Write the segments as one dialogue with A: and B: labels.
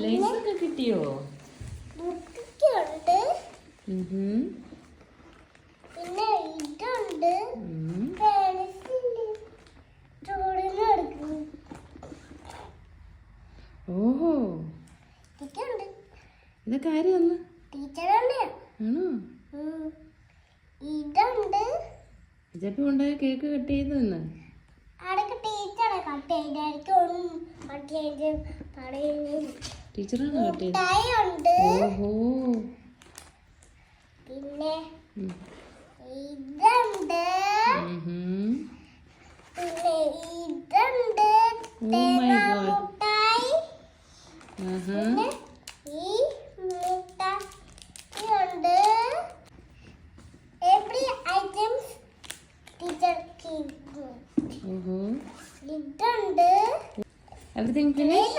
A: ലൈസൊക്കെ കിട്ടിയോ?
B: ഉണ്ട്. പിന്നെ ഇതുണ്ട്.
A: ഓഹോ ഇതൊക്കെ ആര് തന്നു?
B: ടീച്ചറാണ്.
A: ആണോ?
B: ഇതുണ്ട്.
A: ഇജപ്പ ഉണ്ടായ കേക്ക് കട്ട് ചെയ്ത് തന്നെ
B: അടക്ക ടീച്ചറെ കട്ട് ചെയ്തായിരിക്കും.
A: ടീച്ചറാണ് കട്ട് ചെയ്തത്. ഓഹോ
B: പിന്നെ ഇതുണ്ട്. പിന്നെ ഇതുണ്ട്. മുട്ടായി. പിന്നെ ഈ മുട്ടായിയുണ്ട്. എവറി ഐറ്റംസ് ടീച്ചർ
A: ഓഹോ
B: ഇതുണ്ട്.
A: Everything finish?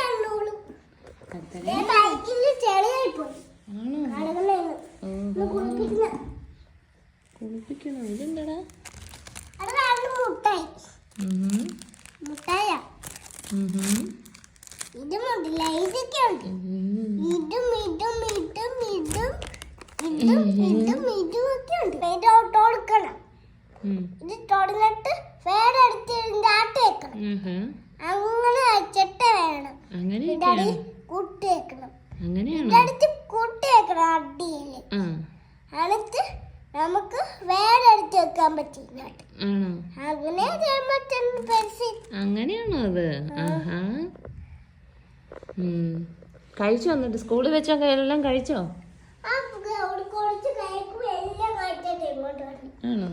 A: കുളിപ്പിക്കണോ? ഇതെന്താടാ?
B: മുട്ടായ. ഇതുമുണ്ട്. ലൈസൊക്കെ ഉണ്ട്. ഇതും ഇതും ഇതും ഇതും ഇതും ഇതും ഇതും ഒക്കെ ഉണ്ട്. കൊടുക്കണം. ഇത് തുടങ്ങിട്ട് വേറെ അടുത്ത് ആട്ട് വെക്കണം. അങ്ങനെ വെച്ചിട്ട് വേണം കുട്ടി വെക്കണം. അടുത്ത് കുട്ടി വെക്കണം. അടിയില് അടുത്ത് നമുക്ക് വേറെ അടുത്ത് വെക്കാൻ പറ്റില്ല. അങ്ങനെ
A: അങ്ങനെയാണോ അത്? കഴിച്ചോ? എന്നിട്ട് സ്കൂളിൽ വെച്ചൊക്കെ എല്ലാം കഴിച്ചോ?
B: കുറച്ച് കഴിക്കും. എല്ലാം കഴിച്ചിട്ട് ഇങ്ങോട്ട് വന്നു.
A: ആണോ?